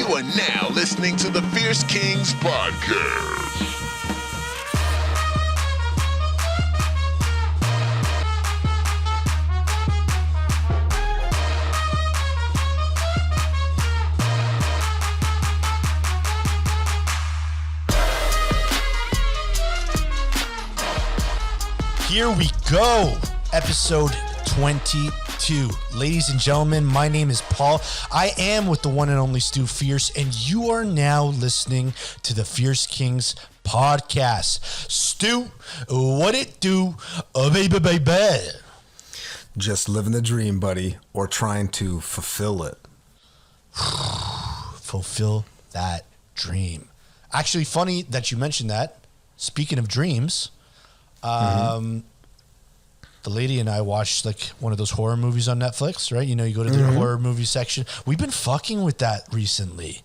You are now listening to the Fierce Kingz podcast. Here we go, episode 22. Ladies and gentlemen, my name is Paul. I am with the one and only Stu Fierce, and you are now listening to the Fierce Kingz podcast. Stu, what it do, baby? Just living the dream, buddy, or trying to fulfill it. Fulfill that dream. Actually, funny that you mentioned that. Speaking of dreams, the lady and I watched like one of those horror movies on Netflix, right? You know, you go to the horror movie section. We've been fucking with that recently.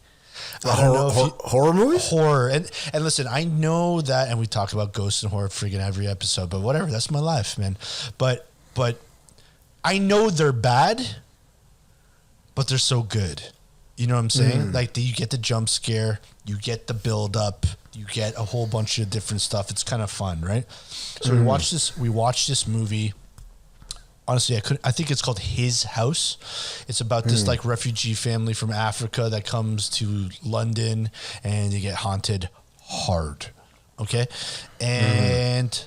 Horror movies? Horror. And listen, I know that, and we talk about ghosts and horror friggin' every episode, but whatever, that's my life, man. But I know they're bad, but they're so good. You know what I'm saying? Like, you get the jump scare, you get the build up, you get a whole bunch of different stuff. It's kind of fun, right? So we watched this movie. Honestly, I think it's called His House. It's about this like refugee family from Africa that comes to London and they get haunted hard. Okay? And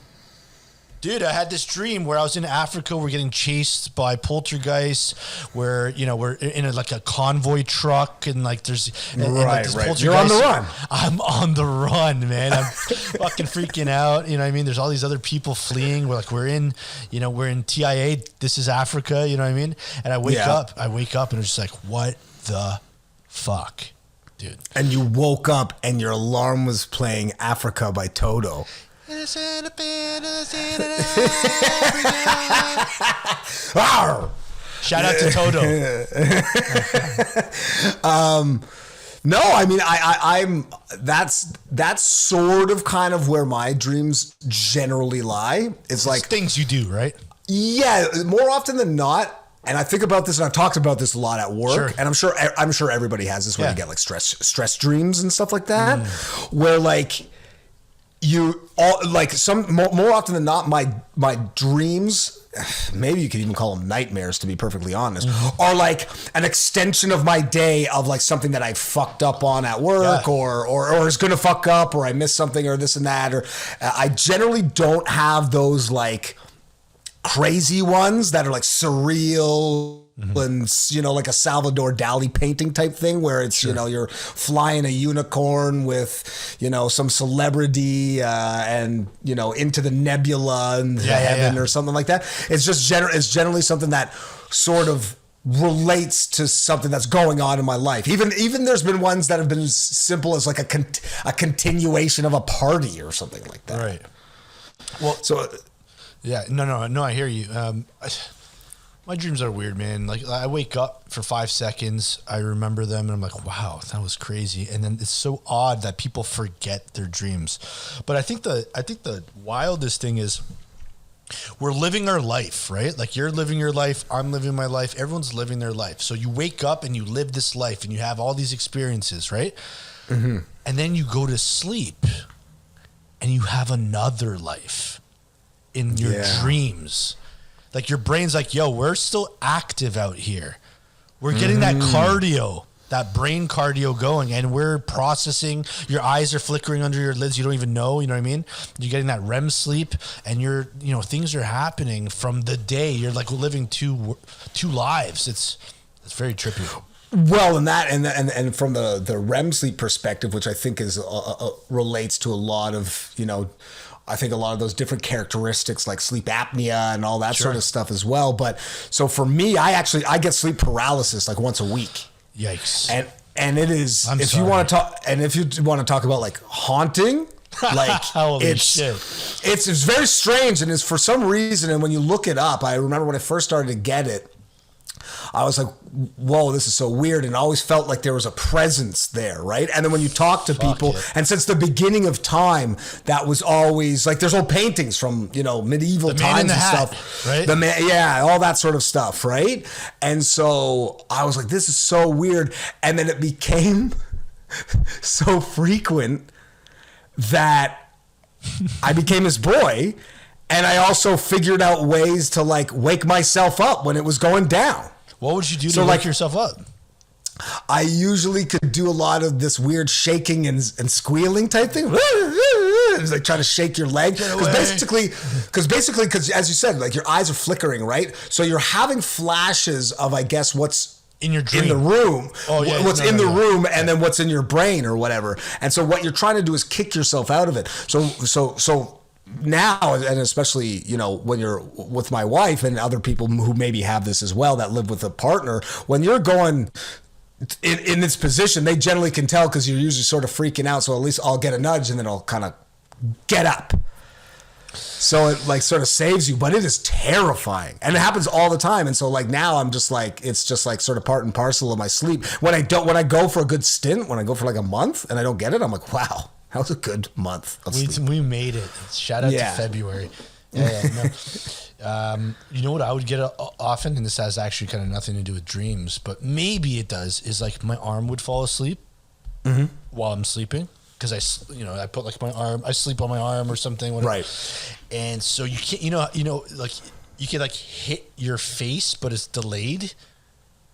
dude, I had this dream where I was in Africa. We're getting chased by poltergeists. Where we're in a convoy truck, and like there's right. You're on the run. I'm on the run, man. I'm fucking freaking out. You know what I mean? There's all these other people fleeing. We're in TIA. This is Africa. You know what I mean? And I wake up, and it's just like, what the fuck, dude? And you woke up, and your alarm was playing "Africa" by Toto. Shout out to Toto. No, I mean, I'm that's sort of kind of where my dreams generally lie. It's like things you do, right? Yeah, more often than not. And I think about this, and I've talked about this a lot at work. Sure. And I'm sure everybody has this, where you get like stress dreams and stuff like that, where like more often than not, my dreams, maybe you could even call them nightmares, to be perfectly honest, are like an extension of my day, of like something that I fucked up on at work, or is gonna fuck up, or I missed something, or this and that, or I generally don't have those like crazy ones that are like surreal and like a Salvador Dali painting type thing, where it's you're flying a unicorn with some celebrity and into the nebula and heaven or something like that. It's just it's generally something that sort of relates to something that's going on in my life. Even there's been ones that have been as simple as like a continuation of a party or something like that. Right. Well, so yeah, no, I hear you. My dreams are weird, man. Like, I wake up for 5 seconds, I remember them, and I'm like, wow, that was crazy. And then it's so odd that people forget their dreams. But I think the wildest thing is we're living our life, right? Like, you're living your life, I'm living my life, everyone's living their life. So you wake up and you live this life and you have all these experiences, right? And then you go to sleep and you have another life in your dreams. Like, your brain's like, yo, we're still active out here. We're getting that cardio, that brain cardio going, and we're processing. Your eyes are flickering under your lids. You don't even know, you know what I mean? You're getting that REM sleep, and things are happening from the day. You're like living two lives. It's very trippy. Well, and from the REM sleep perspective, which I think is relates to a lot of, I think a lot of those different characteristics like sleep apnea and all that sort of stuff as well. But so for me, I get sleep paralysis like once a week. Yikes. And it is, if you want to talk about like haunting, like it's very strange. And it's for some reason, and when you look it up, I remember when I first started to get it, I was like, whoa, this is so weird. And I always felt like there was a presence there, right? And then when you talk to people, and since the beginning of time, that was always like, there's old paintings from, medieval times and stuff. Right? All that sort of stuff, right? And so I was like, this is so weird. And then it became so frequent that I became his boy. And I also figured out ways to like wake myself up when it was going down. What would you do to wake yourself up? I usually could do a lot of this weird shaking and squealing type thing. It's like trying to shake your leg. Because as you said, like your eyes are flickering, right? So you're having flashes of, I guess, what's in your dream. In the room. What's in the room and then what's in your brain or whatever. And so what you're trying to do is kick yourself out of it. So now, and especially, when you're with my wife and other people who maybe have this as well that live with a partner, when you're going in this position, they generally can tell because you're usually sort of freaking out. So at least I'll get a nudge and then I'll kind of get up. So it like sort of saves you, but it is terrifying. And it happens all the time. And so like now I'm just like, it's just like sort of part and parcel of my sleep. When I go for a good stint, when I go for like a month and I don't get it, I'm like, wow. That was a good month of sleep. We made it. Shout out to February. No. You know what I would get often, and this has actually kind of nothing to do with dreams, but maybe it does, is like my arm would fall asleep while I'm sleeping. Because I put like I sleep on my arm or something. Whatever. Right. And so you can't, like you can like hit your face, but it's delayed.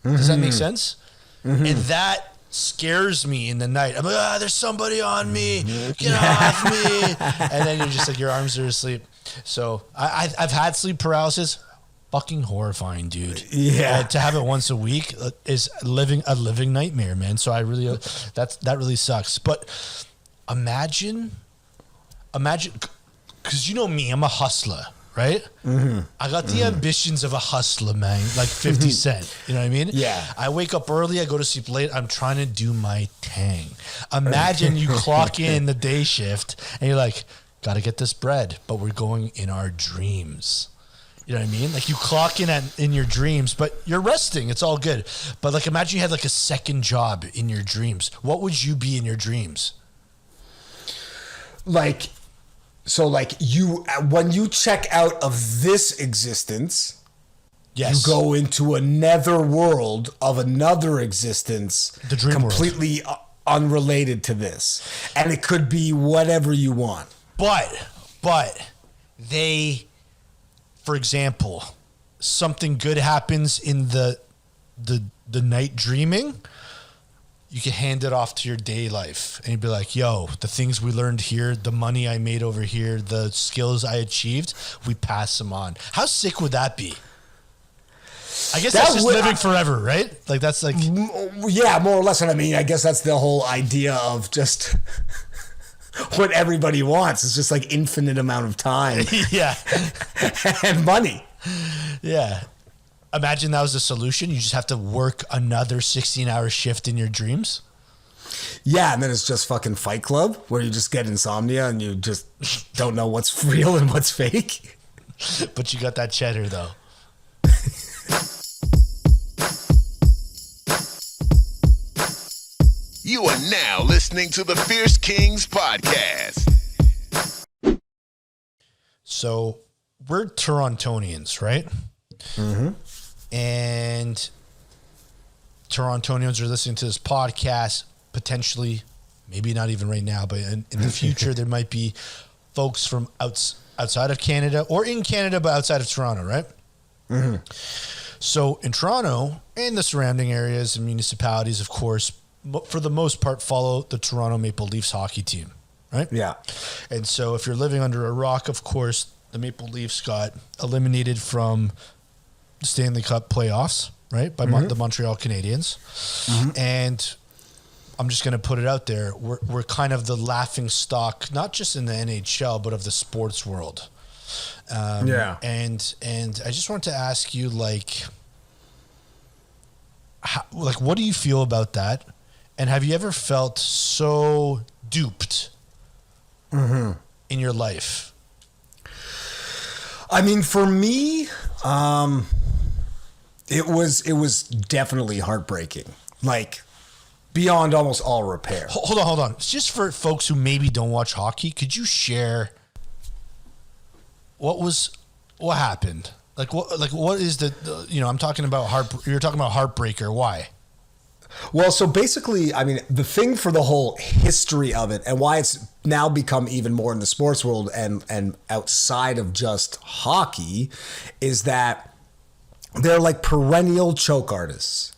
Does that make sense? And that scares me in the night. I'm like, there's somebody on me. Get off me. And then you're just like, your arms are asleep. So I've had sleep paralysis. Fucking horrifying, dude. Yeah. To have it once a week is a living nightmare, man. So I really, that really sucks. But imagine, because you know me, I'm a hustler. Right? I got the ambitions of a hustler, man, like 50 Cent. You know what I mean? Yeah. I wake up early, I go to sleep late, I'm trying to do my thing. Imagine you clock in the day shift and you're like, gotta get this bread, but we're going in our dreams. You know what I mean? Like you clock in your dreams, but you're resting. It's all good. But like imagine you had like a second job in your dreams. What would you be in your dreams? So like when you check out of this existence, yes, you go into another world of another existence, the dream completely unrelated to this. And it could be whatever you want. But they, for example, something good happens in the night dreaming, you can hand it off to your day life and you'd be like, yo, the things we learned here, the money I made over here, the skills I achieved, we pass them on. How sick would that be? I guess that's just living forever, right? Like that's like... Yeah, more or less. And I mean, I guess that's the whole idea of just what everybody wants. It's just like infinite amount of time. Yeah. And money. Yeah. Imagine that was the solution. You just have to work another 16-hour shift in your dreams. Yeah, and then it's just fucking Fight Club, where you just get insomnia and you just don't know what's real and what's fake. But you got that cheddar, though. You are now listening to the Fierce Kingz podcast. So we're Torontonians, right? Mm-hmm. And Torontonians are listening to this podcast, potentially, maybe not even right now, but in the future, there might be folks from outside of Canada or in Canada, but outside of Toronto, right? Mm-hmm. So in Toronto and the surrounding areas and municipalities, of course, for the most part, follow the Toronto Maple Leafs hockey team, right? Yeah. And so if you're living under a rock, of course, the Maple Leafs got eliminated from the Stanley Cup playoffs, right, by the Montreal Canadiens. And I'm just going to put it out there. We're kind of the laughing stock, not just in the NHL, but of the sports world. Yeah. And I just wanted to ask you, like, what do you feel about that? And have you ever felt so duped in your life? I mean, for me, It was definitely heartbreaking. Like, beyond almost all repair. Hold on. Just for folks who maybe don't watch hockey, could you share what happened? What is I'm talking about you're talking about heartbreaker. Why? Well, so basically, I mean, the thing for the whole history of it and why it's now become even more in the sports world and outside of just hockey is that they're like perennial choke artists.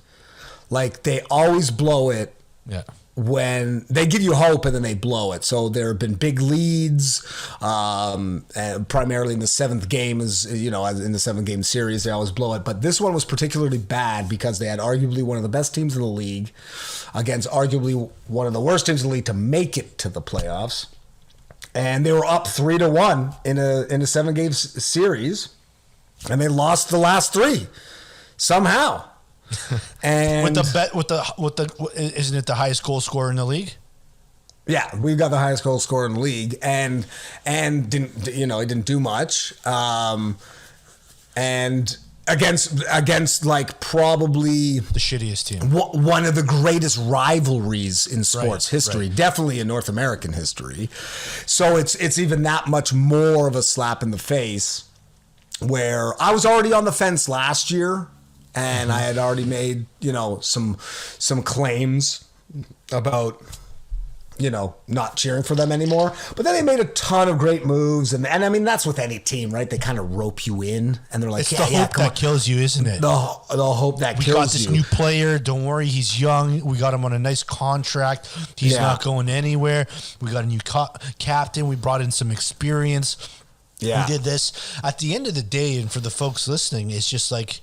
Like, they always blow it. Yeah. When they give you hope and then they blow it. So there have been big leads, and primarily in the seventh game, in the 7-game series, they always blow it. But this one was particularly bad because they had arguably one of the best teams in the league against arguably one of the worst teams in the league to make it to the playoffs. And they were up 3-1 in a 7-game series, and they lost the last 3 somehow. And isn't it the highest goal scorer in the league? Yeah, we've got the highest goal scorer in the league, and didn't he didn't do much, and against like probably the shittiest team, one of the greatest rivalries in sports history, definitely in North American history. So it's even that much more of a slap in the face. Where I was already on the fence last year. And I had already made, some claims about, not cheering for them anymore. But then they made a ton of great moves. And I mean, that's with any team, right? They kind of rope you in. And they're like, it's the hope that kills you, isn't it? The hope that kills you. We got this new player. Don't worry. He's young. We got him on a nice contract. He's not going anywhere. We got a new captain. We brought in some experience. Yeah. We did this. At the end of the day, and for the folks listening, it's just like,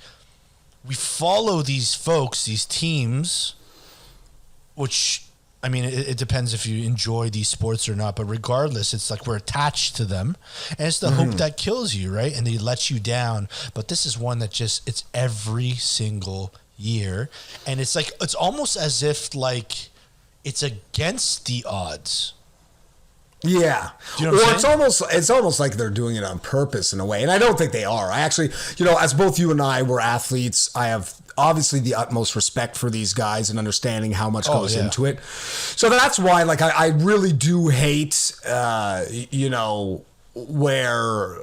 we follow these folks, these teams, which, I mean, it depends if you enjoy these sports or not, but regardless, it's like we're attached to them, and it's the hope that kills you, right? And they let you down. But this is one that it's every single year, and it's like, it's almost as if like it's against the odds. Yeah. Do you know what I'm saying? It's almost like they're doing it on purpose in a way. And I don't think they are. I actually, as both you and I were athletes, I have obviously the utmost respect for these guys and understanding how much goes into it. So that's why, like, I really do hate, where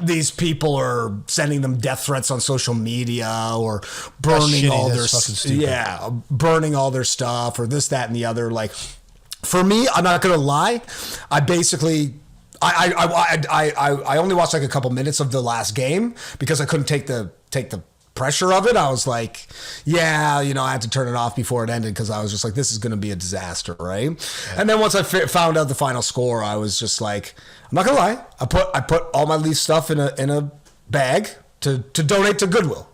these people are sending them death threats on social media or burning all their burning all their stuff or this, that, and the other. Like, for me, I'm not gonna lie. I basically, I only watched like a couple minutes of the last game because I couldn't take the pressure of it. I was like, I had to turn it off before it ended because I was just like, this is gonna be a disaster, right? Yeah. And then once I found out the final score, I was just like, I'm not gonna lie. I put all my Leaf stuff in a bag to donate to Goodwill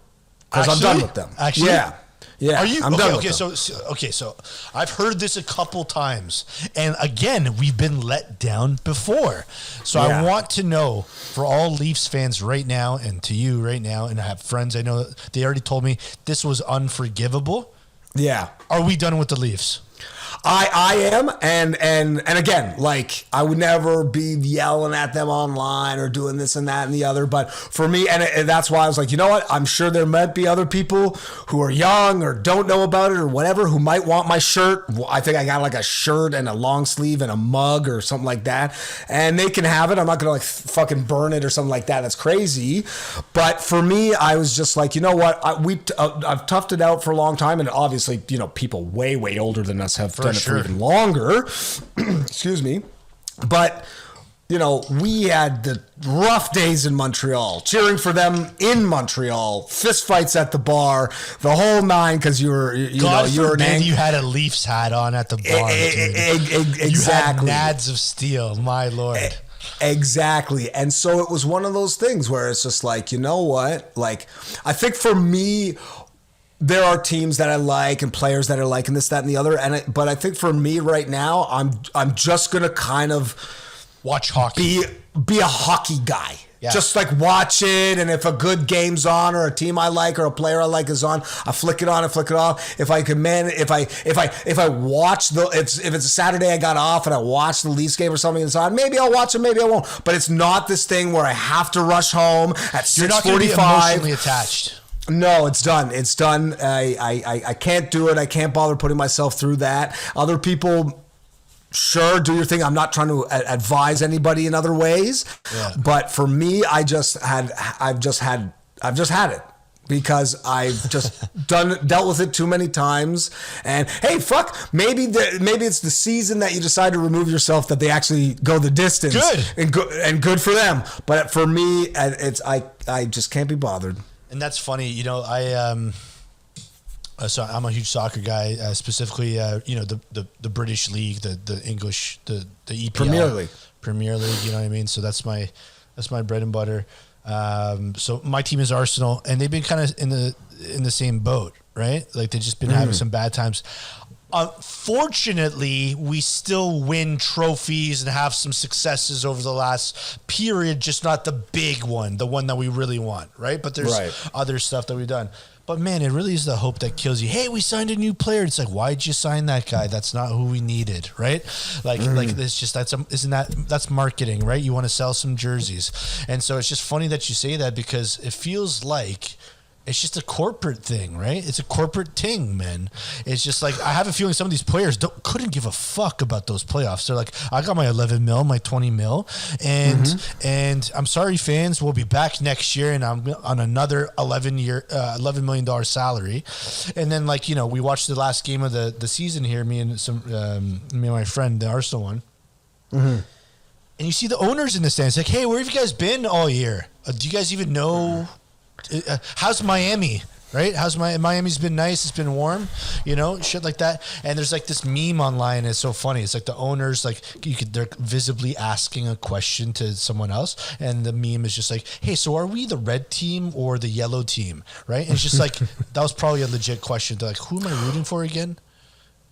because I'm done with them. Actually, yeah. Yeah, are you I'm done with them. So I've heard this a couple times, and again, we've been let down before. So I want to know, for all Leafs fans right now, and to you right now, and I have friends I know, they already told me this was unforgivable. Yeah, are we done with the Leafs? I am, and again, like, I would never be yelling at them online or doing this and that and the other, but for me, and that's why I was like, you know what, I'm sure there might be other people who are young or don't know about it or whatever who might want my shirt. I think I got like a shirt and a long sleeve and a mug or something like that, and they can have it. I'm not gonna like fucking burn it or something like that. That's crazy. But for me, I was just like, you know what, I've toughed it out for a long time, and obviously, people way older than us have done it for even longer. Excuse me. But, we had the rough days in Montreal, cheering for them in Montreal, fist fights at the bar, the whole nine, because you were you had a Leafs hat on at the bar. Exactly. You had nads of steel, my lord. Exactly. And so it was one of those things where it's just like, you know what? Like, I think for me, there are teams that I like and players that I like and this, that, and the other. But I think for me right now, I'm just gonna kind of watch hockey, be a hockey guy. Yeah. Just like watch it, and if a good game's on or a team I like or a player I like is on, I flick it on and flick it off. If I watch if it's a Saturday I got off and I watch the Leafs game or something that's on, maybe I'll watch it, maybe I won't. But it's not this thing where I have to rush home at 6:45. You're not going to be emotionally attached. No, it's done. It's done. I can't do it. I can't bother putting myself through that. Other people, sure, do your thing. I'm not trying to advise anybody in other ways. Yeah. But for me, I've just had it. Because I've just dealt with it too many times, and hey, fuck, maybe it's the season that you decide to remove yourself that they actually go the distance. Good and good for them. But for me, I just can't be bothered. And that's funny, so I'm a huge soccer guy, specifically, the British League, the English, the EPL, Premier League. You know what I mean? So that's my bread and butter. So my team is Arsenal, and they've been kind of in the same boat, right? Like they've just been having some bad times. Unfortunately, we still win trophies and have some successes over the last period, just not the big one, the one that we really want, right? But there's other stuff that we've done. But man, it really is the hope that kills you. Hey, we signed a new player. It's like, why'd you sign that guy? That's not who we needed, right? Like it's just that's marketing, right? You want to sell some jerseys, and so it's just funny that you say that because it feels like it's just a corporate thing, right? It's a corporate thing, man. It's just like I have a feeling some of these players couldn't give a fuck about those playoffs. They're like, I got my 11 mil, my 20 mil, and I'm sorry, fans. We'll be back next year, and I'm on another $11 million salary. And then, we watched the last game of the season here. Me and my friend, the Arsenal one. And you see the owners in the stands, like, hey, where have you guys been all year? Do you guys even know? How's Miami, right? Miami's been nice. It's been warm, shit like that. And there's like this meme online. It's so funny. It's like the owners, they're visibly asking a question to someone else. And the meme is just like, hey, so are we the red team or the yellow team? Right. And it's just like, that was probably a legit question. They're like, who am I rooting for again?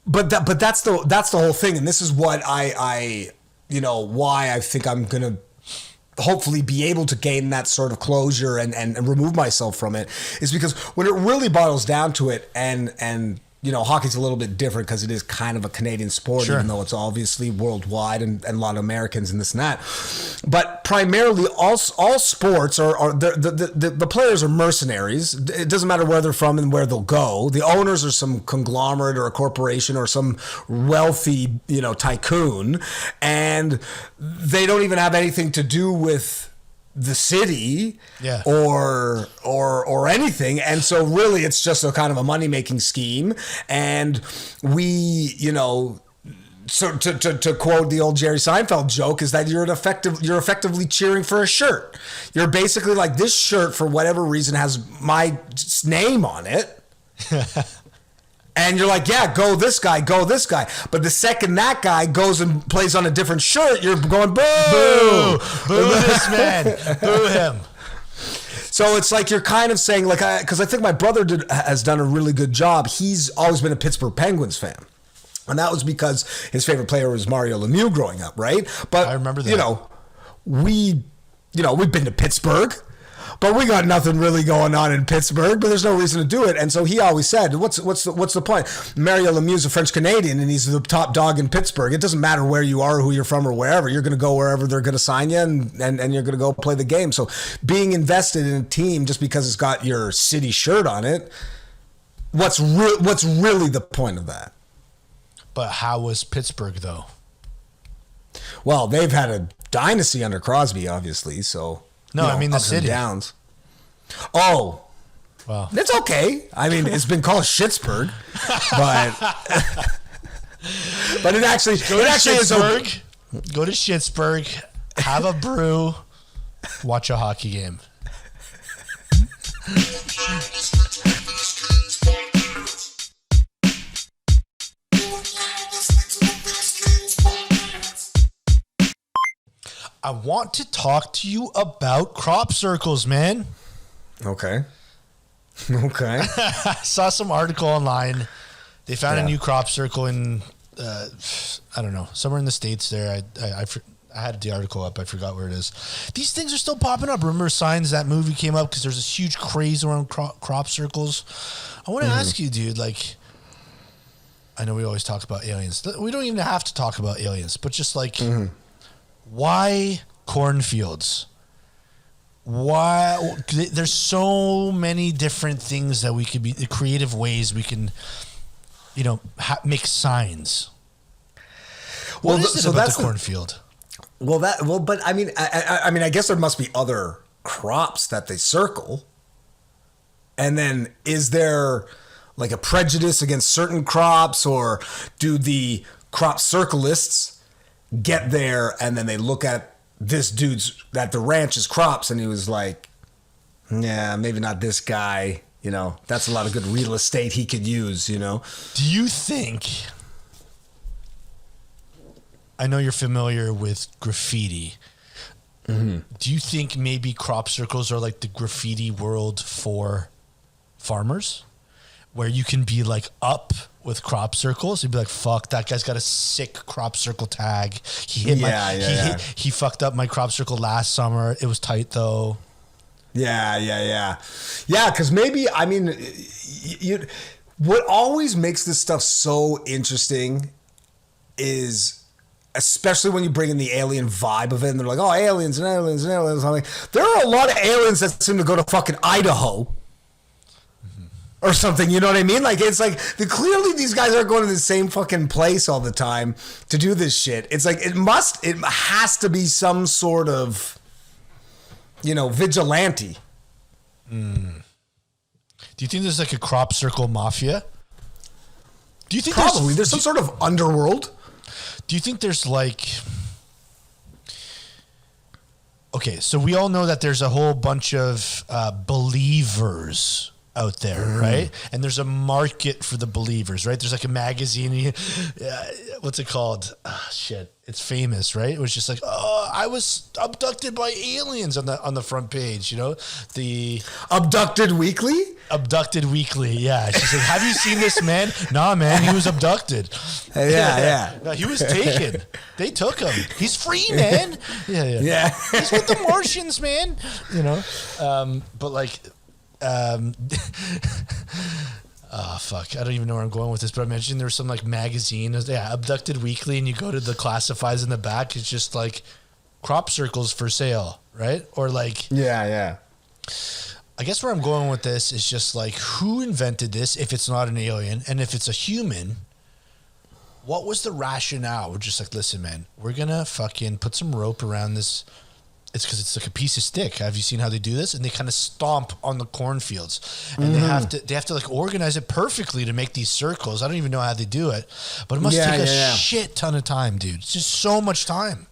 But that's the whole thing. And this is what why I think I'm going to hopefully be able to gain that sort of closure and remove myself from it, is because when it really boils down to it, and hockey's a little bit different because it is kind of a Canadian sport, even though it's obviously worldwide and a lot of Americans and this and that. But primarily, all sports are the players are mercenaries. It doesn't matter where they're from and where they'll go. The owners are some conglomerate or a corporation or some wealthy, tycoon, and they don't even have anything to do with the city or anything. And so really it's just a kind of a money-making scheme. And we, so to quote the old Jerry Seinfeld joke, is that you're effectively cheering for a shirt. You're basically like, this shirt for whatever reason has my name on it. And you're like, yeah, go this guy. But the second that guy goes and plays on a different shirt, you're going, boo! Boo this man. Boo him. So it's like you're kind of saying, because I think my brother has done a really good job. He's always been a Pittsburgh Penguins fan. And that was because his favorite player was Mario Lemieux growing up, right? But I remember that. We've been to Pittsburgh. But we got nothing really going on in Pittsburgh, but there's no reason to do it. And so he always said, what's the point? Mario Lemieux's a French Canadian, and he's the top dog in Pittsburgh. It doesn't matter where you are, or who you're from, or wherever. You're going to go wherever they're going to sign you, and you're going to go play the game. So being invested in a team just because it's got your city shirt on it, what's really the point of that? But how was Pittsburgh, though? Well, they've had a dynasty under Crosby, obviously, so... No, I mean the city. Downs. Oh, well, that's okay. I mean, it's been called Schittsburg, but it actually is okay. Go to Schittsburg, have a brew, watch a hockey game. I want to talk to you about crop circles, man. Okay. I saw some article online. They found a new crop circle in, I don't know, somewhere in the States there. I had the article up. I forgot where it is. These things are still popping up. Remember Signs, that movie came up because there's this huge craze around crop circles. I want to ask you, dude, I know we always talk about aliens. We don't even have to talk about aliens, but just why cornfields? Why? There's so many different things that we could be, the creative ways we can, make signs. What is it about the cornfield? But I mean, I guess there must be other crops that they circle. And then is there like a prejudice against certain crops, or do the crop circlists get there and then they look at at the ranch's crops and he was like, yeah, maybe not this guy, that's a lot of good real estate he could use, Do you think, I know you're familiar with graffiti. Mm-hmm. Do you think maybe crop circles are like the graffiti world for farmers, where you can be like up with crop circles? You'd be like, fuck, that guy's got a sick crop circle tag. He fucked up my crop circle last summer. It was tight though. Yeah. Because maybe, I mean, what always makes this stuff so interesting is, especially when you bring in the alien vibe of it, and they're like, oh, aliens and aliens and aliens. I'm like, there are a lot of aliens that seem to go to fucking Idaho. Or something, you know what I mean? Like, it's like, clearly these guys aren't going to the same fucking place all the time to do this shit. It's like, it has to be some sort of, vigilante. Do you think there's like a crop circle mafia? Do you think Probably. There's some sort of underworld. Do you think there's like... Okay, so we all know that there's a whole bunch of believers out there, right? And there's a market for the believers, right? There's like a magazine. What's it called? Oh, shit. It's famous, right? It was just like, oh, I was abducted by aliens on the front page, the Abducted Weekly? Abducted Weekly, yeah. She's like, have you seen this man? Nah, man, he was abducted. Yeah. No, he was taken. They took him. He's free, man. Yeah. He's with the Martians, man. But like... oh fuck, I don't even know where I'm going with this, but I mentioned there was some like magazine, Abducted Weekly, and you go to the classifieds in the back, it's just like crop circles for sale, right? Or like, yeah. I guess where I'm going with this is just like, who invented this if it's not an alien, and if it's a human, what was the rationale? We're just like, listen, man, we're gonna fucking put some rope around this. It's because it's like a piece of stick. Have you seen how they do this? And they kind of stomp on the cornfields, and they have to like organize it perfectly to make these circles. I don't even know how they do it, but it must take a shit ton of time, dude. It's just so much time.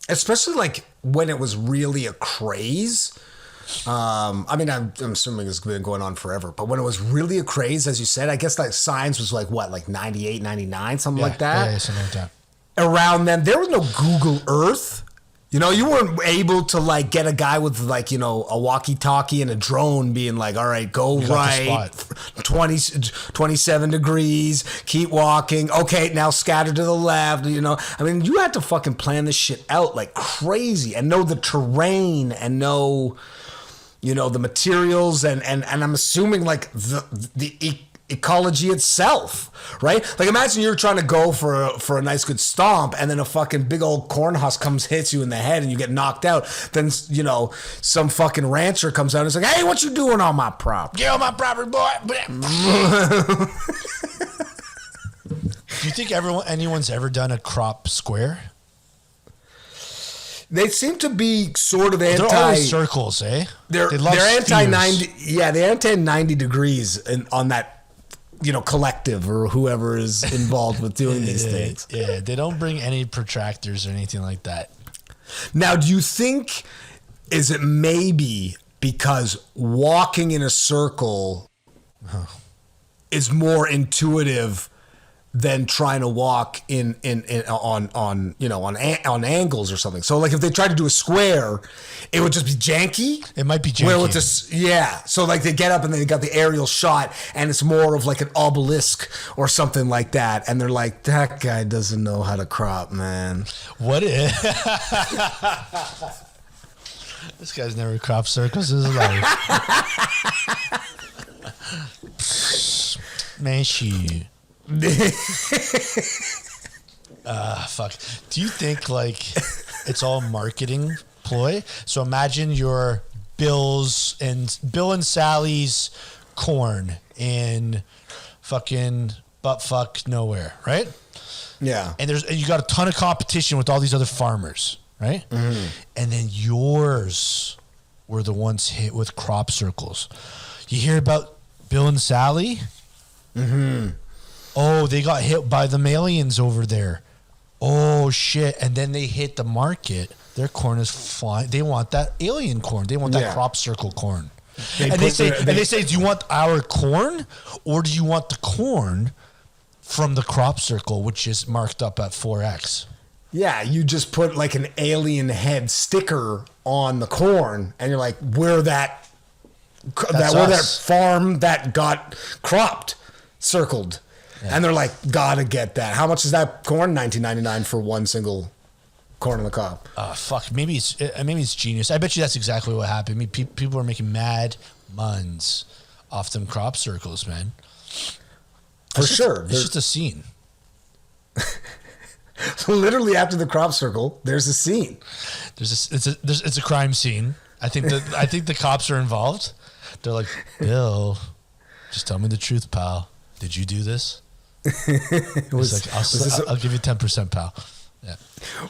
Especially like when it was really a craze. I mean, I'm assuming it's been going on forever, but when it was really a craze, as you said, I guess like science was like what, like 98, 99, something like that. Yeah, something like that. Around then, there was no Google Earth. You weren't able to like get a guy with like, a walkie-talkie and a drone being like, all right, go right, 27 degrees, keep walking. Okay, now scatter to the left, I mean, you had to fucking plan this shit out like crazy and know the terrain and know, the materials and I'm assuming like the ecology itself, right? Like imagine you're trying to go for a nice good stomp, and then a fucking big old corn husk hits you in the head and you get knocked out. Then some fucking rancher comes out and is like, hey, what you doing on my property? Get on my property, boy. Do you think anyone's ever done a crop square? They seem to be sort of anti. They're always circles, eh? They're anti 90. Yeah, they're anti 90 degrees on that. Collective or whoever is involved with doing these things. Yeah, they don't bring any protractors or anything like that. Now, do you think, is it maybe because walking in a circle is more intuitive than trying to walk on angles or something? So like if they tried to do a square, it would just be janky. It might be janky. Where with this, so like they get up and they got the aerial shot and it's more of like an obelisk or something like that, and they're like, that guy doesn't know how to crop, man. What if this guy's never cropped circles in his life? Man, shoot. Fuck. Do you think like it's all marketing ploy. So imagine your Bill and Sally's corn in fucking buttfuck nowhere, right? Yeah. And you got a ton of competition with all these other farmers, right? Mm-hmm. And then yours were the ones hit with crop circles. You hear about Bill and Sally? Mm-hmm. Oh, they got hit by the aliens over there. Oh, shit. And then they hit the market. Their corn is flying. They want that alien corn. They want that crop circle corn. They say, do you want our corn or do you want the corn from the crop circle, which is marked up at 4X? Yeah, you just put like an alien head sticker on the corn, and you're like, we're that farm that got cropped, circled. Yeah. And they're like, gotta get that. How much is that corn? $19.99 for one single corn on the cob. Fuck. Maybe it's genius. I bet you that's exactly what happened. I mean, people are making mad muns off them crop circles, man. For sure. It's just a scene. Literally after the crop circle, there's a scene. It's a crime scene. I think the cops are involved. They're like, Bill, just tell me the truth, pal. Did you do this? I'll give you 10%, pal. Yeah.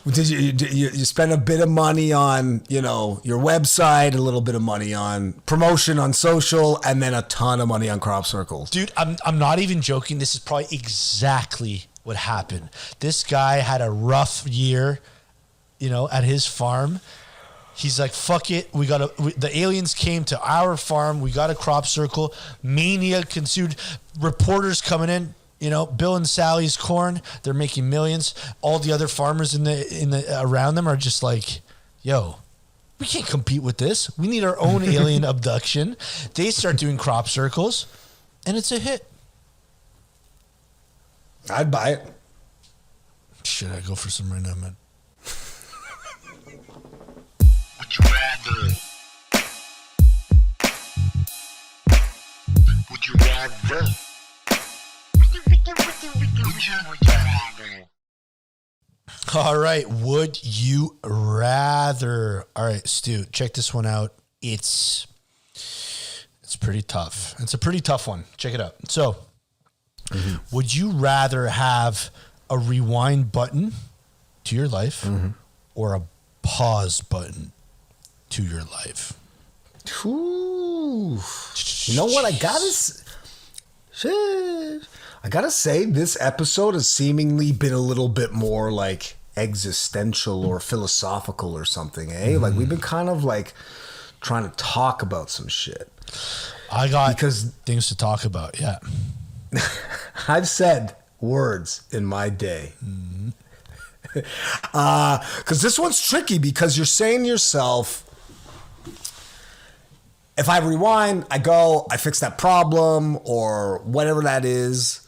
Did you spend a bit of money on, your website, a little bit of money on promotion on social, and then a ton of money on crop circles? Dude, I'm not even joking. This is probably exactly what happened. This guy had a rough year, at his farm. He's like, fuck it. The aliens came to our farm. We got a crop circle. Mania ensued. Reporters coming in. Bill and Sally's corn, they're making millions. All the other farmers in the around them are just like, yo, we can't compete with this. We need our own alien abduction. They start doing crop circles, and it's a hit. I'd buy it. Should I go for some right now, man? Would you rather? Would you rather? All right. Would you rather? All right, Stu, check this one out. It's pretty tough. It's a pretty tough one. Check it out. So, would you rather have a rewind button to your life or a pause button to your life? Ooh. You know what? I gotta say, this episode has seemingly been a little bit more like existential or philosophical or something, eh? Like we've been kind of like trying to talk about some shit. I got things to talk about, yeah. I've said words in my day. Because this one's tricky because you're saying to yourself, if I rewind, I fix that problem or whatever that is.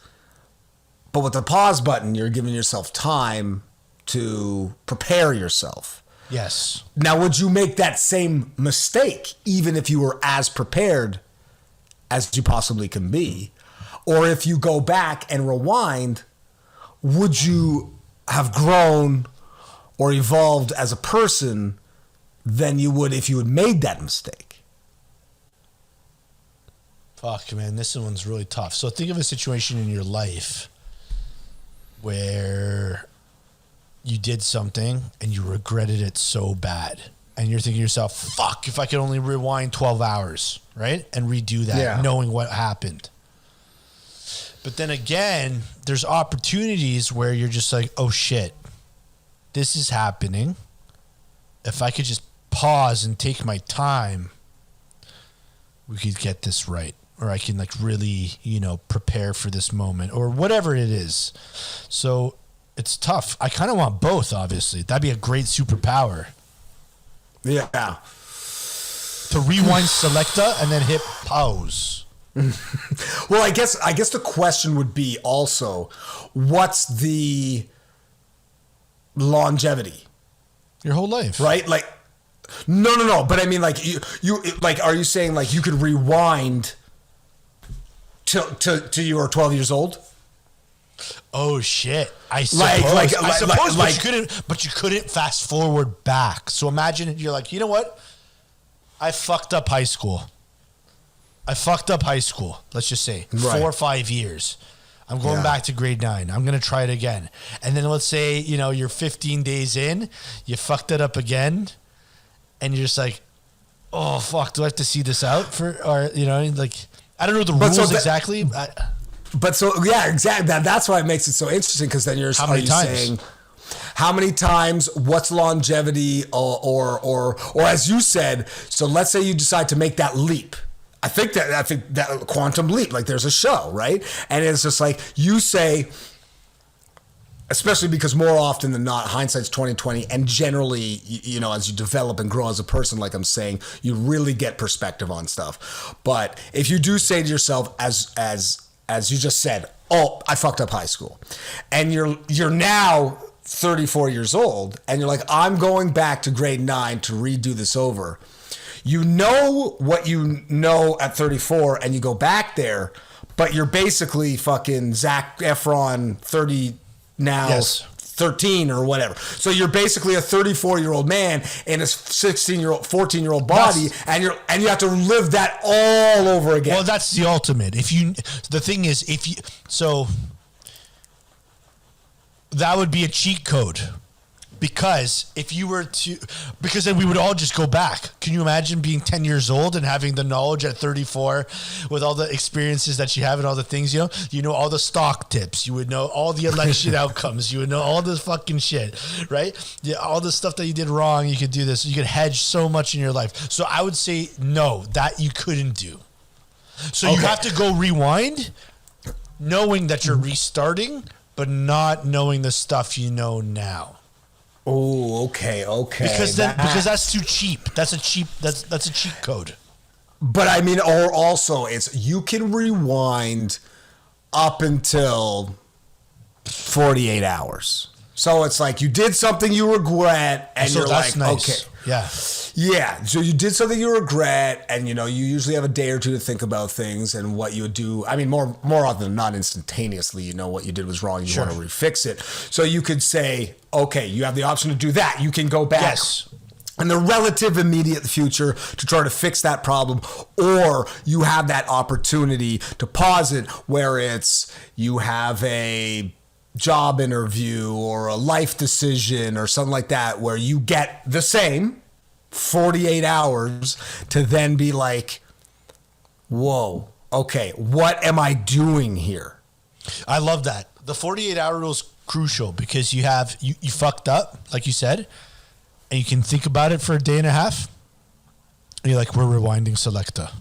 But with the pause button, you're giving yourself time to prepare yourself. Yes. Now, would you make that same mistake even if you were as prepared as you possibly can be? Or if you go back and rewind, would you have grown or evolved as a person than you would if you had made that mistake? Fuck, man, this one's really tough. So think of a situation in your life where you did something and you regretted it so bad. And you're thinking to yourself, fuck, if I could only rewind 12 hours, right? And redo that, knowing what happened. But then again, there's opportunities where you're just like, oh shit, this is happening. If I could just pause and take my time, we could get this right. Or I can like really, prepare for this moment or whatever it is. So it's tough. I kind of want both, obviously. That'd be a great superpower. Yeah. To rewind selecta and then hit pause. Well, I guess the question would be also, what's the longevity? Your whole life. Right? Like, no. But I mean, like, you like, are you saying like you could rewind to you were 12 years old? Oh shit! I suppose, but you couldn't fast forward back. So imagine you're like, you know what? I fucked up high school. Let's just say 4 or 5 years. I'm going back to grade 9. I'm going to try it again. And then let's say, you're 15 days in, you fucked it up again. And you're just like, oh, fuck, do I have to see this out I don't know the rules exactly. Exactly. That's why it makes it so interesting, because then how many times? Saying, how many times, what's longevity, or as you said, so let's say you decide to make that leap. I think that quantum leap, like there's a show, right? And it's just like you say, especially because more often than not, hindsight's 20/20, and generally, as you develop and grow as a person, like I'm saying, you really get perspective on stuff. But if you do say to yourself, as you just said, oh, I fucked up high school, and you're now 34 years old, and you're like, I'm going back to grade 9 to redo this over. You know what you know at 34, and you go back there, but you're basically fucking Zac Efron 30 now, yes. 13 or whatever. So you're basically a 34-year-old man in a 16-year-old, 14-year-old body, and you have to live that all over again. Well, that's the ultimate. The thing is, that would be a cheat code. Because because then we would all just go back. Can you imagine being 10 years old and having the knowledge at 34 with all the experiences that you have and all the things, you know all the stock tips, you would know all the election outcomes, you would know all this fucking shit, right? Yeah, all the stuff that you did wrong, you could do this, you could hedge so much in your life. So I would say no, that you couldn't do. So you have to go rewind, knowing that you're restarting, but not knowing the stuff you know now. Oh, okay. Because that's too cheap. That's a cheat code. But I mean, or also it's you can rewind up until 48 hours. So it's like you did something you regret, and you're like, nice. Okay, yeah. So you did something you regret, and you usually have a day or two to think about things and what you would do. I mean, more often than not, instantaneously, what you did was wrong. You want to refix it. So you could say, okay, you have the option to do that. You can go back in the relative immediate future to try to fix that problem, or you have that opportunity to pause it, where it's you have a job interview or a life decision or something like that, where you get the same 48 hours to then be like, whoa, okay, what am I doing here? I love that. The 48-hour rule is crucial because you fucked up, like you said, and you can think about it for a day and a half. And you're like, we're rewinding selecta.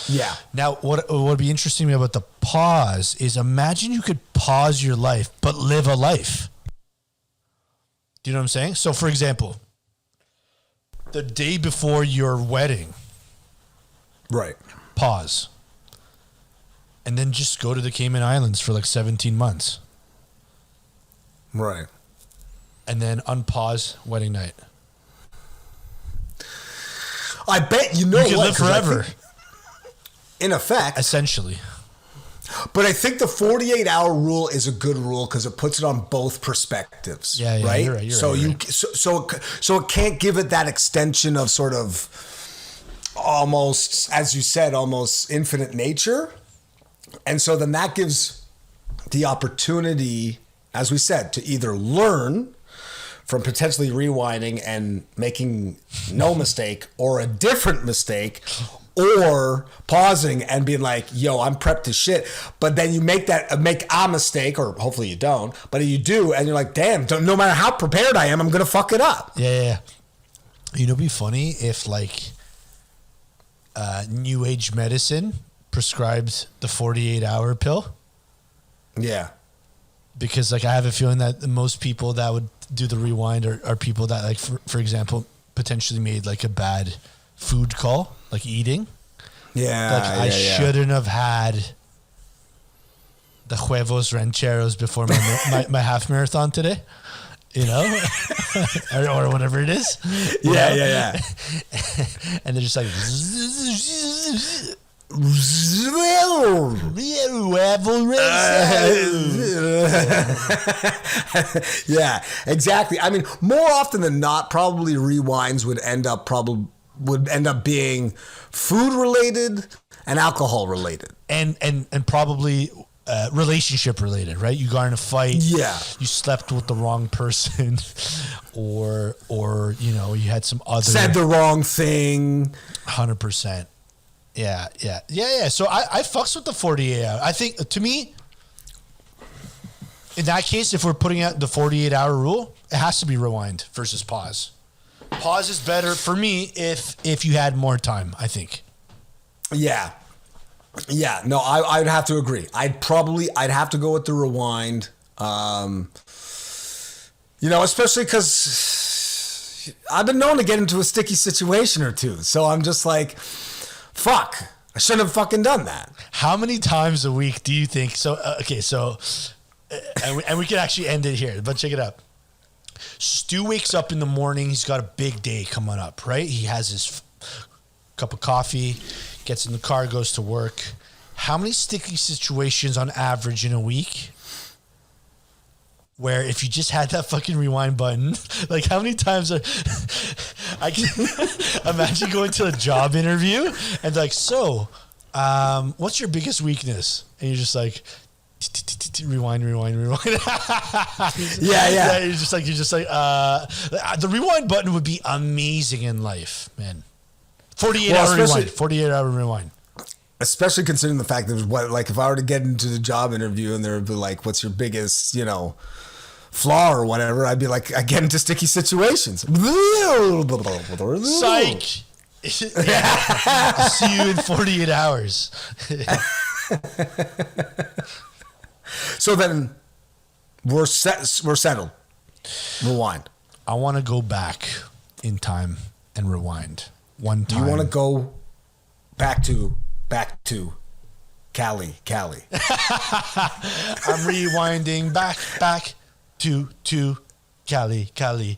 Yeah. Now, what would be interesting to me about the pause is imagine you could pause your life, but live a life. Do you know what I'm saying? So, for example, the day before your wedding. Right. Pause. And then just go to the Cayman Islands for like 17 months. Right. And then unpause wedding night. I bet you can live forever. In effect. Essentially. But I think the 48-hour rule is a good rule because it puts it on both perspectives. Yeah, right? You're right. So it can't give it that extension of sort of almost, as you said, almost infinite nature. And so then that gives the opportunity, as we said, to either learn from potentially rewinding and making no mistake or a different mistake, or pausing and being like, yo, I'm prepped to shit. But then you make a mistake, or hopefully you don't, but you do, and you're like, damn, no matter how prepared I am, I'm going to fuck it up. Yeah. It'd be funny if like New Age medicine prescribes the 48-hour pill. Yeah. Because like I have a feeling that most people that would do the rewind are people that like, for example, potentially made like a bad food call, like eating. Yeah. Like I shouldn't have had the huevos rancheros before my half marathon today, or whatever it is. Yeah. And they're just like, Yeah, exactly. I mean, more often than not, probably rewinds would end up being food related and alcohol related, and probably relationship related, right? You got in a fight. Yeah. You slept with the wrong person, or you had some other said the wrong thing. 100%. Yeah. So I fucks with the 48 hour. I think, to me, in that case, if we're putting out the 48 hour rule, it has to be rewind versus pause. Pause is better for me if you had more time, I think. Yeah. Yeah. No, I'd have to agree. I'd have to go with the rewind. Especially because I've been known to get into a sticky situation or two. So I'm just like, fuck, I shouldn't have fucking done that. How many times a week do you think? So, and we can actually end it here, but check it out. Stu wakes up in the morning. He's got a big day coming up, right? He has his cup of coffee, gets in the car, goes to work. How many sticky situations on average in a week where if you just had that fucking rewind button, like how many times I can imagine going to a job interview and like, so, what's your biggest weakness? And you're just like, rewind. Yeah. You're just like, the rewind button would be amazing in life, man. 48 hour rewind. Especially considering the fact that if I were to get into the job interview and there would be like, what's your biggest, flaw or whatever, I'd be like, I get into sticky situations. Psych. I'll see you in 48 hours. So then we're settled. Rewind. I want to go back in time and rewind one time. You want to go back to Cali. I'm rewinding back to Cali.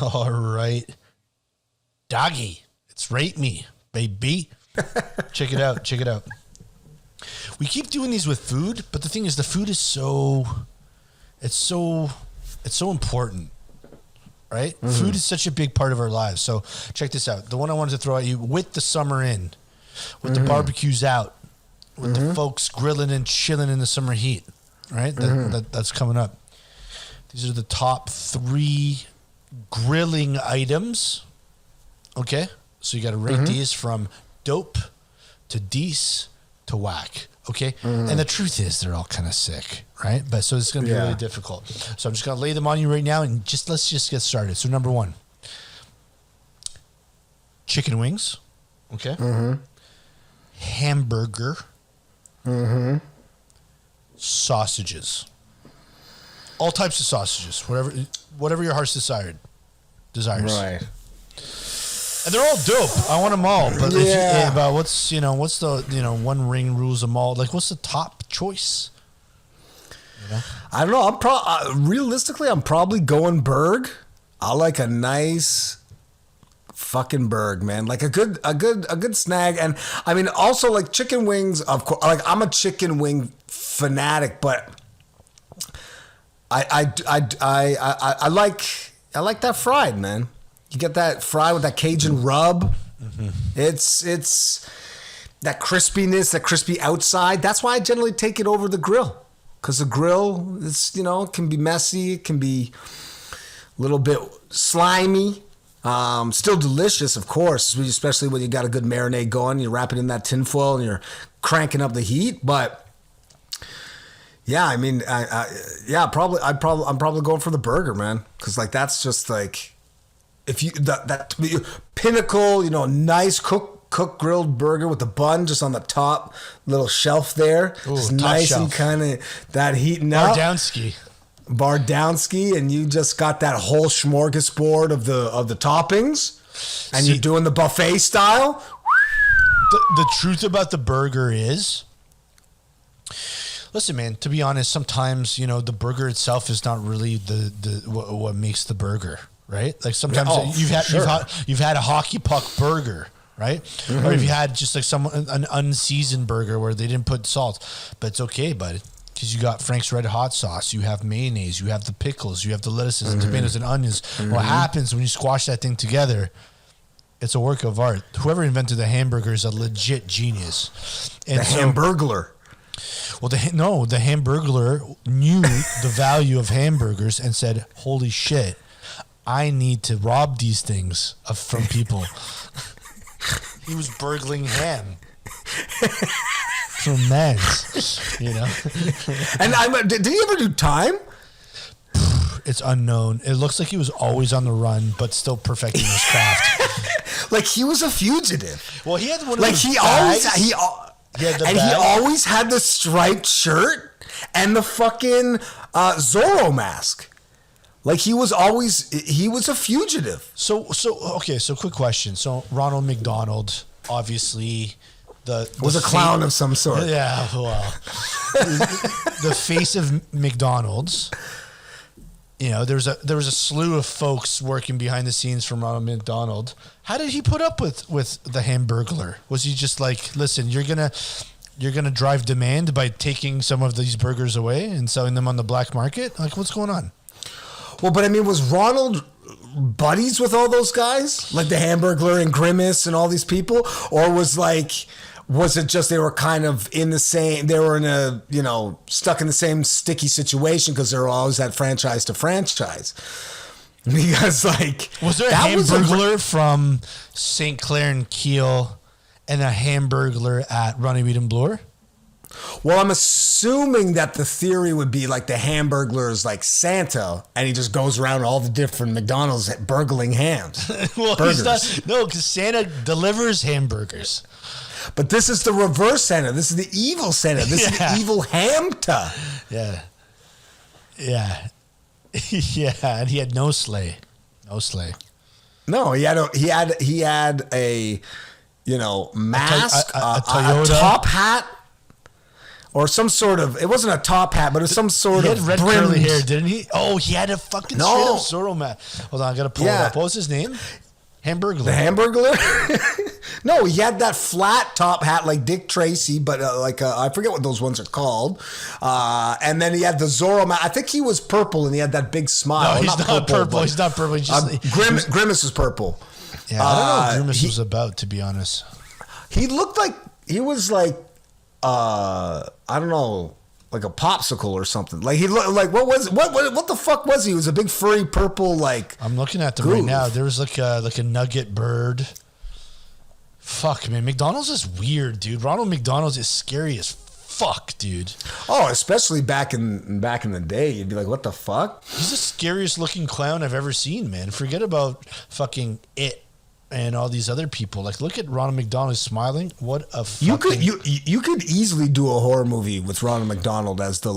All right. Doggy. It's Rate Me, baby. Check it out. We keep doing these with food, but the thing is the food is so important, right? Mm-hmm. Food is such a big part of our lives. So check this out. The one I wanted to throw at you, with the summer in, with the barbecues out, with the folks grilling and chilling in the summer heat, right? That's coming up. These are the top 3 grilling items. Okay, so you got to rate these from dope to dece to whack. Okay, and the truth is they're all kind of sick, right? But so it's going to be really difficult. So I'm just going to lay them on you right now, and let's just get started. So number 1, chicken wings. Okay, hamburger, sausages, all types of sausages, whatever your heart's desires. Right. And they're all dope. I want them all. But what's the one ring rules them all? Like, what's the top choice? I don't know. Realistically, I'm probably going Berg. I like a nice fucking Berg, man. Like a good snag. And I mean, also like chicken wings. Of course, like I'm a chicken wing fanatic, but I like that fried, man. You get that fried with that Cajun rub. It's that crispiness, that crispy outside. That's why I generally take it over the grill, because the grill is, it can be messy, it can be a little bit slimy. Still delicious, of course, especially when you got a good marinade going. You wrap it in that tinfoil and you're cranking up the heat, but. Yeah, I mean, I'm probably going for the burger, man, because like that's just like, if you that pinnacle, nice cooked grilled burger with the bun just on the top little shelf there, just nice shelf. And kind of that heating up. Downski. Bardowski, and you just got that whole smorgasbord of the toppings, and you're doing the buffet style. The truth about the burger is, listen, man, to be honest, sometimes, the burger itself is not really what makes the burger, right? Like sometimes you've had a hockey puck burger, right? Mm-hmm. Or if you had just like an unseasoned burger where they didn't put salt, but it's okay, bud. Because you got Frank's Red Hot sauce, you have mayonnaise, you have the pickles, you have the lettuces and tomatoes and onions. Mm-hmm. What happens when you squash that thing together? It's a work of art. Whoever invented the hamburger is a legit genius. And Hamburglar. Well, the Hamburglar knew the value of hamburgers and said, "Holy shit, I need to rob these things from people." He was burgling ham. From Men's, And did he ever do time? It's unknown. It looks like he was always on the run, but still perfecting his craft. Like he was a fugitive. Well, he had one of like those he bags. He always had the striped shirt and the fucking Zorro mask. Like he was a fugitive. So quick question. So Ronald McDonald, obviously. Was a clown of some sort. Yeah, well, the face of McDonald's. There was a slew of folks working behind the scenes from Ronald McDonald. How did he put up with the Hamburglar? Was he just like, listen, you're gonna drive demand by taking some of these burgers away and selling them on the black market? Like, what's going on? Well, but I mean, was Ronald buddies with all those guys, like the Hamburglar and Grimace and all these people, or was it just they were kind of stuck in the same sticky situation because they were always at franchise to franchise? Because was there a Hamburglar from St. Clair and Kiel and a Hamburglar at Runnymede and Bloor? Well, I'm assuming that the theory would be like the Hamburglar is like Santa, and he just goes around all the different McDonald's burgling hams. Well, because Santa delivers hamburgers. But this is the reverse Santa. This is the evil Santa. This is the evil Hamta. Yeah. Yeah. Yeah, and he had no sleigh. No, he had a mask, a Toyota, a top hat. Or some sort of, it wasn't a top hat, but it was some sort of. He had red curly hair, didn't he? Oh, he had a fucking straight up Zorro mask. Hold on, I gotta pull it up. What was his name? Hamburglar. The Hamburglar? No, he had that flat top hat like Dick Tracy, but I forget what those ones are called. And then he had the Zorro mask. I think he was purple and he had that big smile. No, he's not purple. He's not purple. He's just, Grimace is purple. Yeah, I don't know what Grimace was about, to be honest. He looked like, he was like, I don't know, like a popsicle or something. Like he looked like what the fuck was he? He was a big furry purple like. I'm looking at them right now. There was like a nugget bird. Fuck, man, McDonald's is weird, dude. Ronald McDonald's is scary as fuck, dude. Oh, especially back in the day, you'd be like, what the fuck? He's the scariest looking clown I've ever seen, man. Forget about fucking It and all these other people. Like, look at Ronald McDonald smiling. What a fucking... You could easily do a horror movie with Ronald McDonald as the,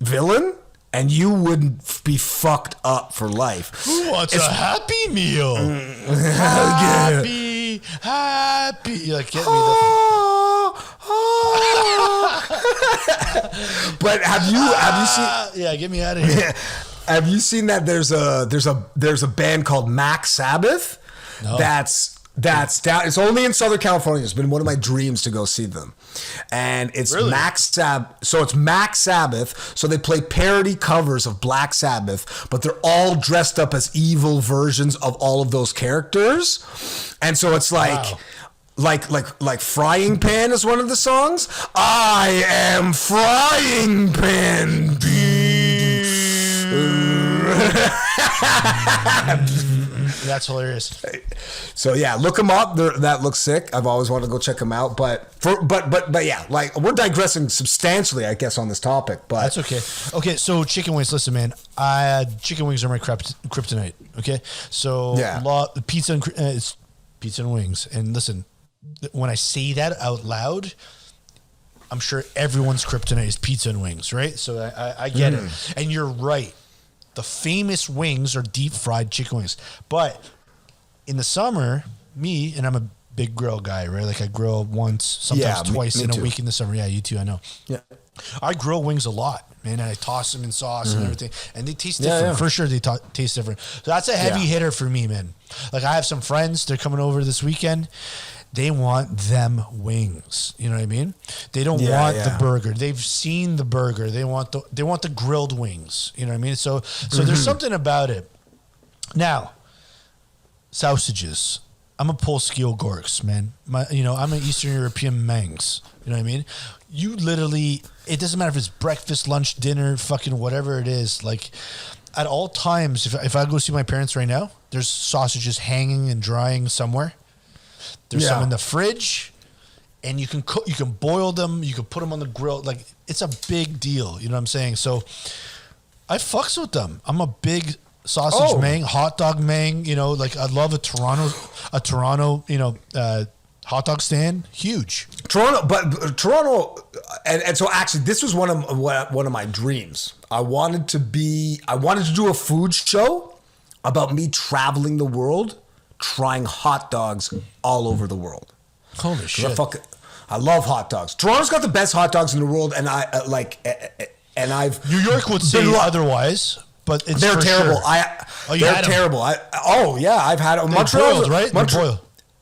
villain, and you wouldn't be fucked up for life. Who wants a Happy Meal? Happy. You're like, get me the... But have you seen... Yeah, get me out of here. Have you seen that there's a band called Mac Sabbath? No. That's down. It's only in Southern California. It's been one of my dreams to go see them, and it's really? So it's Mac Sabbath. So they play parody covers of Black Sabbath, but they're all dressed up as evil versions of all of those characters, and so it's like. Wow. Like Frying Pan is one of the songs. I am Frying Pan. That's hilarious. So yeah, look them up. That looks sick. I've always wanted to go check them out. But yeah, we're digressing substantially, I guess, on this topic. But that's okay. Okay, so chicken wings. Listen, man, chicken wings are my kryptonite. Okay, so pizza and it's pizza and wings. And listen, when I say that out loud, I'm sure everyone's kryptonite is pizza and wings, right? So I get it. And you're right. The famous wings are deep fried chicken wings. But in the summer, and I'm a big grill guy, right? Like I grill once, sometimes twice in a week in the summer. Yeah, you too, I know. Yeah. I grill wings a lot, man. And I toss them in sauce and everything. And they taste different. Yeah. For sure, they taste different. So that's a heavy hitter for me, man. Like I have some friends, they're coming over this weekend. They want them wings. You know what I mean? They don't want the burger. They've seen the burger. They want the grilled wings. You know what I mean? So there's something about it. Now, sausages. I'm a Polski Gorks, man. I'm an Eastern European Mangs. You know what I mean? You literally, it doesn't matter if it's breakfast, lunch, dinner, fucking whatever it is. Like at all times, if I go see my parents right now, there's sausages hanging and drying somewhere. There's some in the fridge, and you can cook. You can boil them. You can put them on the grill. Like it's a big deal. You know what I'm saying? So I fucks with them. I'm a big sausage mang, hot dog mang. Like I love a Toronto, hot dog stand. Huge. Toronto, and so actually, this was one of my dreams. I wanted to do a food show about me traveling the world, trying hot dogs all over the world. Holy shit! I love hot dogs. Toronto's got the best hot dogs in the world, and New York would say otherwise, but they're terrible. Sure. They're terrible. I've had them. Montreal's boiled, right? They're boiled.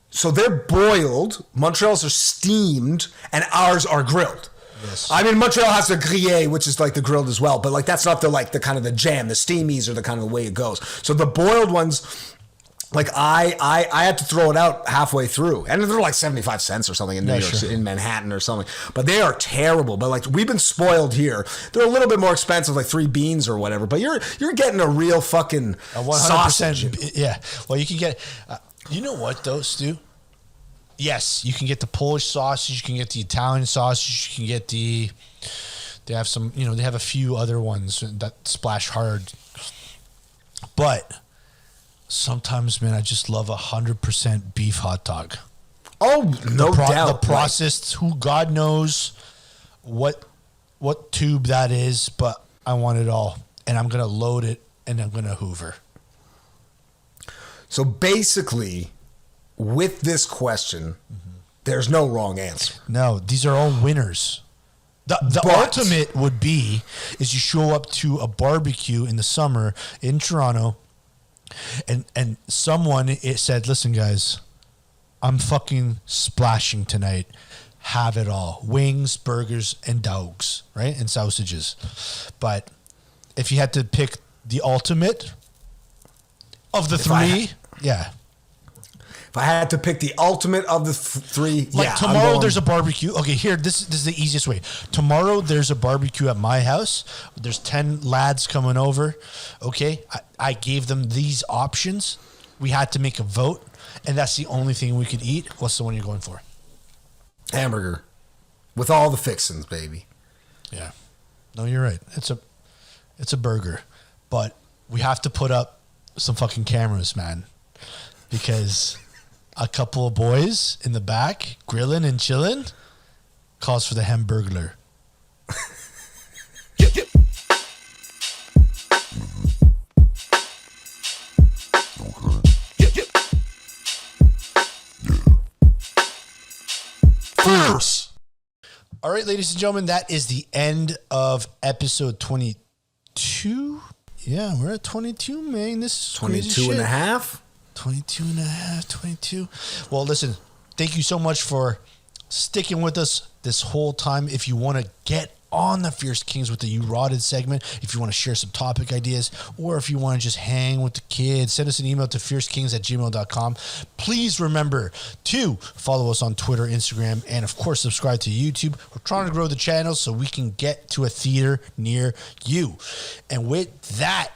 So they're boiled. Montreal's are steamed, and ours are grilled. Yes. I mean, Montreal has the grillé, which is like the grilled as well, but like that's not the kind of the jam. The steamies are the kind of the way it goes. So the boiled ones. Like I had to throw it out halfway through, and they're like 75 cents or something in New York, in Manhattan or something. But they are terrible. But like we've been spoiled here. They're a little bit more expensive, like 3 beans or whatever. But you're getting a real fucking 100%. Sausage. Yeah. Well, you can get. You know what though, Stu? Yes, you can get the Polish sausage. You can get the Italian sausage. You can get the. They have some. They have a few other ones that splash hard. But. Sometimes, man, I just love 100% beef hot dog. Oh, no doubt. The processed, who God knows what tube that is, but I want it all. And I'm going to load it, and I'm going to hoover. So basically, with this question, there's no wrong answer. No, these are all winners. The ultimate would be is you show up to a barbecue in the summer in Toronto, and someone said, listen, guys, I'm fucking splashing tonight. Have it all. Wings, burgers, and dogs, right? And sausages. But if you had to pick the ultimate of the three, If I had to pick the ultimate of the three, tomorrow there's a barbecue. Okay, here, this is the easiest way. Tomorrow there's a barbecue at my house. There's 10 lads coming over. Okay, I gave them these options. We had to make a vote, and that's the only thing we could eat. What's the one you're going for? Hamburger. With all the fixings, baby. Yeah. No, you're right. It's a burger. But we have to put up some fucking cameras, man. Because a couple of boys in the back grilling and chilling calls for the Hamburglar. Fierce. All right, ladies and gentlemen, that is the end of episode 22. Yeah, we're at 22, man. This is 22 and a half. 22 and a half, 22. Well, listen, thank you so much for sticking with us this whole time. If you want to get on the Fierce Kingz with the You Rotted segment, if you want to share some topic ideas, or if you want to just hang with the kids, send us an email to fiercekingz@gmail.com. Please remember to follow us on Twitter, Instagram, and of course, subscribe to YouTube. We're trying to grow the channel so we can get to a theater near you. And with that,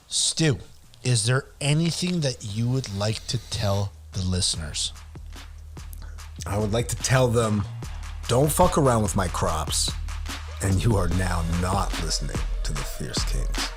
Stu, is there anything that you would like to tell the listeners? I would like to tell them, don't fuck around with my crops. And you are now not listening to the Fierce Kingz.